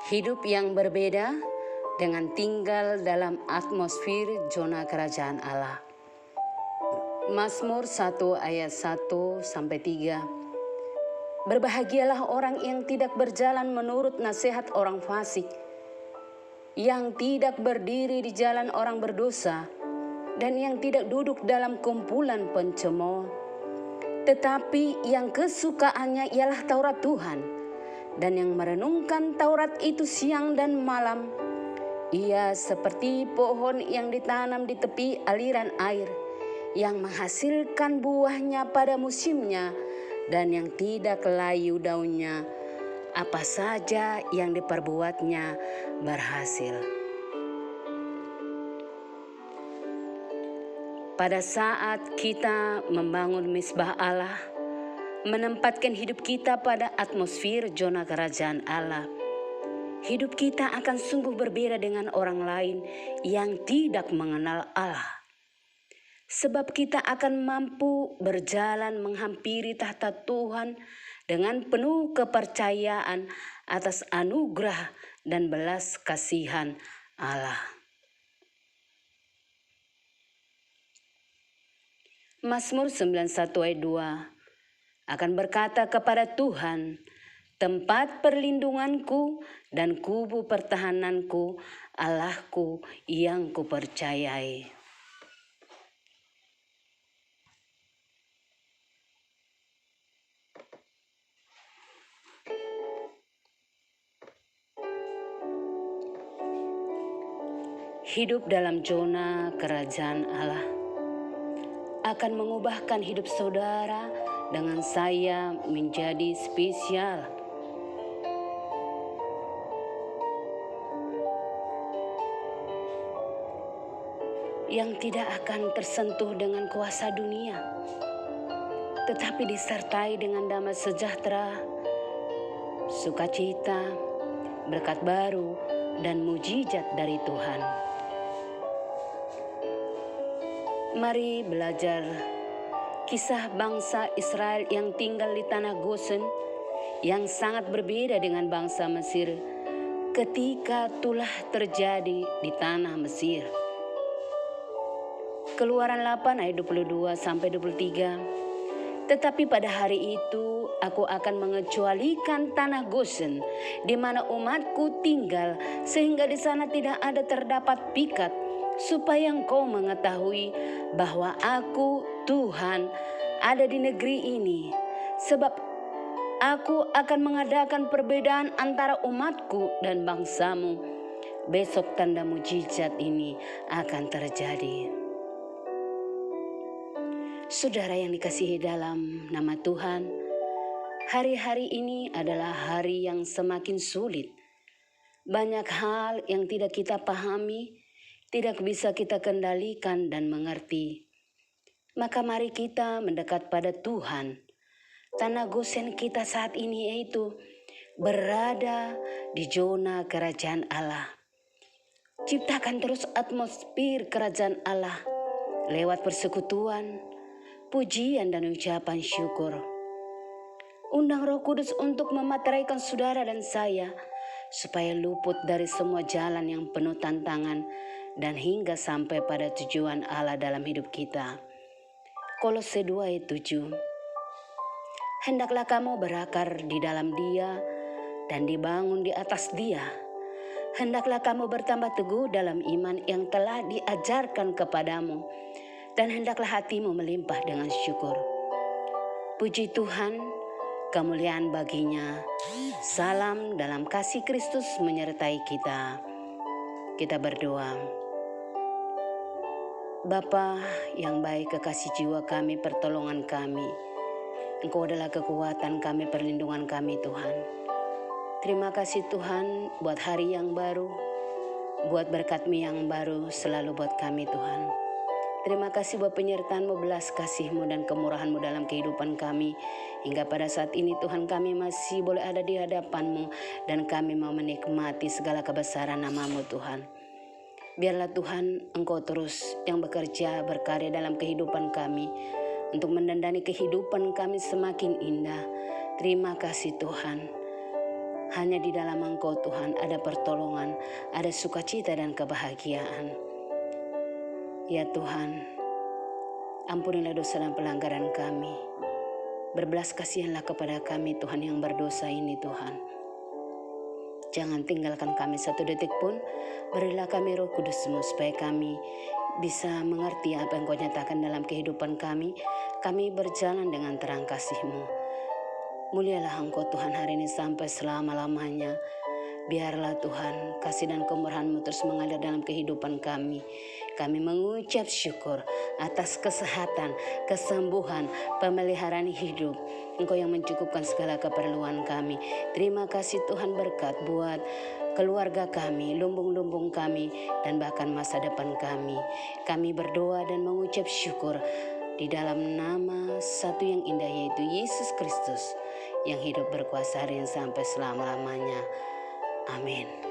Hidup yang berbeda dengan tinggal dalam atmosfer zona kerajaan Allah. Mazmur 1 ayat 1-3. Berbahagialah orang yang tidak berjalan menurut nasihat orang fasik, yang tidak berdiri di jalan orang berdosa, dan yang tidak duduk dalam kumpulan pencemooh. Tetapi yang kesukaannya ialah Taurat Tuhan, dan yang merenungkan Taurat itu siang dan malam. Ia seperti pohon yang ditanam di tepi aliran air, yang menghasilkan buahnya pada musimnya, dan yang tidak layu daunnya. Apa saja yang diperbuatnya berhasil. Pada saat kita membangun misbah Allah, menempatkan hidup kita pada atmosfer zona kerajaan Allah, hidup kita akan sungguh berbeda dengan orang lain yang tidak mengenal Allah. Sebab kita akan mampu berjalan menghampiri tahta Tuhan dengan penuh kepercayaan atas anugerah dan belas kasihan Allah. Mazmur 91 ayat 2 akan berkata kepada Tuhan, tempat perlindunganku dan kubu pertahananku, Allahku yang kupercayai. Hidup dalam zona kerajaan Allah akan mengubahkan hidup saudara dengan saya menjadi spesial. Yang tidak akan tersentuh dengan kuasa dunia, tetapi disertai dengan damai sejahtera, sukacita, berkat baru, dan mujizat dari Tuhan. Mari belajar kisah bangsa Israel yang tinggal di tanah Gosen, yang sangat berbeda dengan bangsa Mesir ketika tulah terjadi di tanah Mesir. Keluaran 8 ayat 22-23. Tetapi pada hari itu aku akan mengecualikan tanah Gosen di mana umatku tinggal, sehingga di sana tidak ada terdapat pikat, supaya engkau mengetahui bahwa aku Tuhan ada di negeri ini. Sebab aku akan mengadakan perbedaan antara umatku dan bangsamu. Besok tanda mujizat ini akan terjadi. Saudara yang dikasihi dalam nama Tuhan, hari-hari ini adalah hari yang semakin sulit. Banyak hal yang tidak kita pahami, tidak bisa kita kendalikan dan mengerti. Maka mari kita mendekat pada Tuhan. Tanah Gosen kita saat ini yaitu berada di zona kerajaan Allah. Ciptakan terus atmosfer kerajaan Allah lewat persekutuan, pujian dan ucapan syukur. Undang Roh Kudus untuk memateraikan saudara dan saya supaya luput dari semua jalan yang penuh tantangan dan hingga sampai pada tujuan Allah dalam hidup kita. Kolose 2 ayat 7. Hendaklah kamu berakar di dalam Dia dan dibangun di atas Dia. Hendaklah kamu bertambah teguh dalam iman yang telah diajarkan kepadamu, dan hendaklah hatimu melimpah dengan syukur. Puji Tuhan, kemuliaan baginya. Salam dalam kasih Kristus menyertai kita. Kita berdoa. Bapa yang baik, kekasih jiwa kami, pertolongan kami. Engkau adalah kekuatan kami, perlindungan kami Tuhan. Terima kasih Tuhan buat hari yang baru, buat berkat-Mu yang baru selalu buat kami Tuhan. Terima kasih buat penyertaan-Mu, belas kasih-Mu dan kemurahan-Mu dalam kehidupan kami. Hingga pada saat ini Tuhan, kami masih boleh ada di hadapan-Mu, dan kami mau menikmati segala kebesaran nama-Mu Tuhan. Biarlah Tuhan Engkau terus yang bekerja berkarya dalam kehidupan kami, untuk mendandani kehidupan kami semakin indah. Terima kasih Tuhan. Hanya di dalam Engkau Tuhan ada pertolongan, ada sukacita dan kebahagiaan. Ya Tuhan, ampunilah dosa dan pelanggaran kami. Berbelas kasihanlah kepada kami Tuhan yang berdosa ini Tuhan. Jangan tinggalkan kami satu detik pun. Berilah kami Roh Kudus-Mu supaya kami bisa mengerti apa yang Kau nyatakan dalam kehidupan kami. Kami berjalan dengan terang kasih-Mu. Mulialah Engkau Tuhan hari ini sampai selama-lamanya. Biarlah Tuhan kasih dan kemurahan-Mu terus mengalir dalam kehidupan kami. Kami mengucap syukur atas kesehatan, kesembuhan, pemeliharaan hidup. Engkau yang mencukupkan segala keperluan kami. Terima kasih Tuhan berkat buat keluarga kami, lumbung-lumbung kami, dan bahkan masa depan kami. Kami berdoa dan mengucap syukur di dalam nama satu yang indah yaitu Yesus Kristus yang hidup berkuasa hari ini sampai selama-lamanya. Amin.